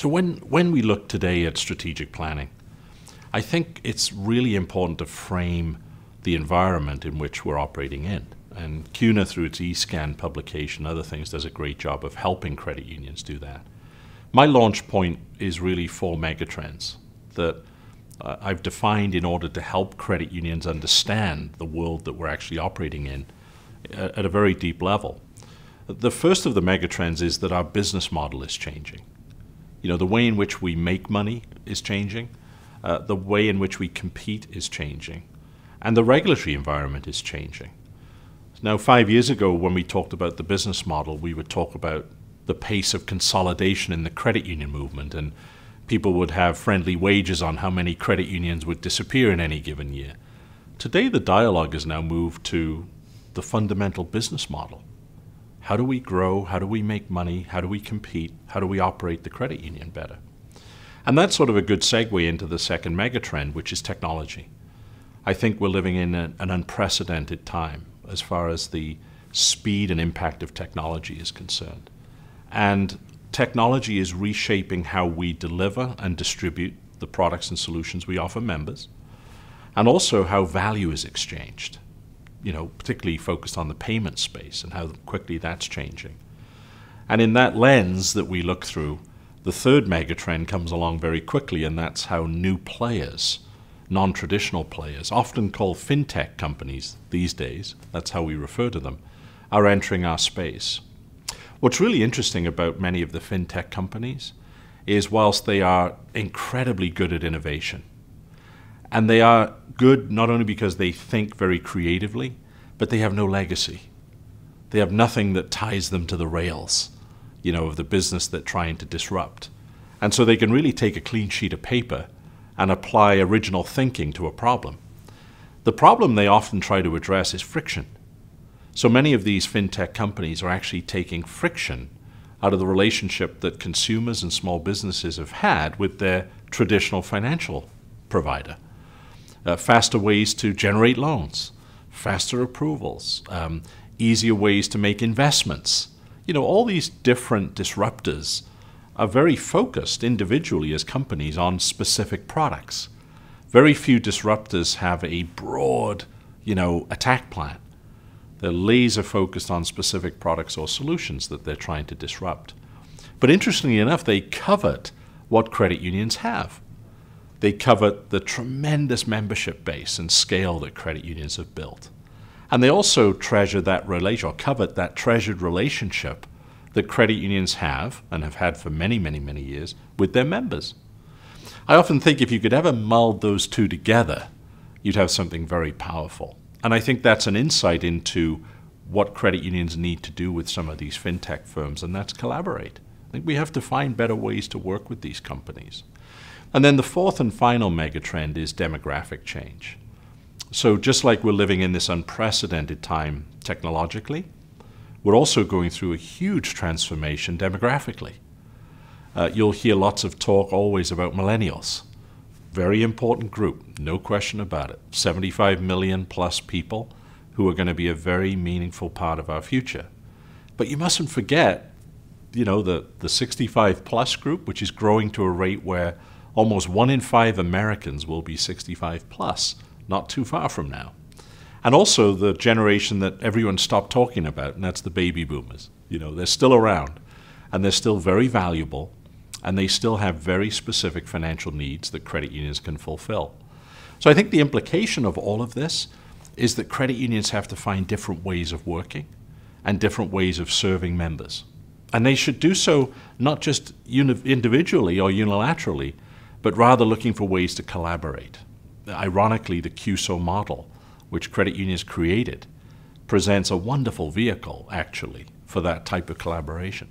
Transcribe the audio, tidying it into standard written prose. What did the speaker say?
So when we look today at strategic planning, I think it's really important to frame the environment in which we're operating in. And CUNA, through its eScan publication, other things, does a great job of helping credit unions do that. My launch point is really 4 megatrends that I've defined in order to help credit unions understand the world that we're actually operating in at a very deep level. The first of the megatrends is that our business model is changing. You know, the way in which we make money is changing, the way in which we compete is changing, and the regulatory environment is changing. Now, 5 years ago, when we talked about the business model, we would talk about the pace of consolidation in the credit union movement, and people would have friendly wagers on how many credit unions would disappear in any given year. Today, the dialogue has now moved to the fundamental business model. How do we grow? How do we make money? How do we compete? How do we operate the credit union better? And that's sort of a good segue into the second megatrend, which is technology. I think we're living in an unprecedented time as far as the speed and impact of technology is concerned. And technology is reshaping how we deliver and distribute the products and solutions we offer members, and also how value is exchanged, you know, particularly focused on the payment space and how quickly that's changing. And in that lens that we look through, the third megatrend comes along very quickly, and that's how new players, non-traditional players, often called FinTech companies these days, that's how we refer to them, are entering our space. What's really interesting about many of the FinTech companies is whilst they are incredibly good at innovation, and they are good not only because they think very creatively, but they have no legacy. They have nothing that ties them to the rails, you know, of the business they're trying to disrupt. And so they can really take a clean sheet of paper and apply original thinking to a problem. The problem they often try to address is friction. So many of these FinTech companies are actually taking friction out of the relationship that consumers and small businesses have had with their traditional financial provider. Faster ways to generate loans, faster approvals, easier ways to make investments. You know, all these different disruptors are very focused individually as companies on specific products. Very few disruptors have a broad, you know, attack plan. They're laser focused on specific products or solutions that they're trying to disrupt. But interestingly enough, they covet what credit unions have. They covet the tremendous membership base and scale that credit unions have built. And they also treasure that relation, or covet that treasured relationship that credit unions have, and have had for many, many, many years, with their members. I often think if you could ever meld those two together, you'd have something very powerful. And I think that's an insight into what credit unions need to do with some of these FinTech firms, and that's collaborate. I think we have to find better ways to work with these companies. And then the fourth and final megatrend is demographic change. So just like we're living in this unprecedented time technologically, we're also going through a huge transformation demographically. You'll hear lots of talk always about millennials. Very important group, no question about it. 75 million plus people who are going to be a very meaningful part of our future. But you mustn't forget, you know, the 65 plus group, which is growing to a rate where almost 1 in 5 Americans will be 65 plus, not too far from now. And also the generation that everyone stopped talking about, and that's the baby boomers. You know, they're still around, and they're still very valuable, and they still have very specific financial needs that credit unions can fulfill. So I think the implication of all of this is that credit unions have to find different ways of working and different ways of serving members. And they should do so not just individually or unilaterally, but rather looking for ways to collaborate. Ironically, the CUSO model, which credit unions created, presents a wonderful vehicle, actually, for that type of collaboration.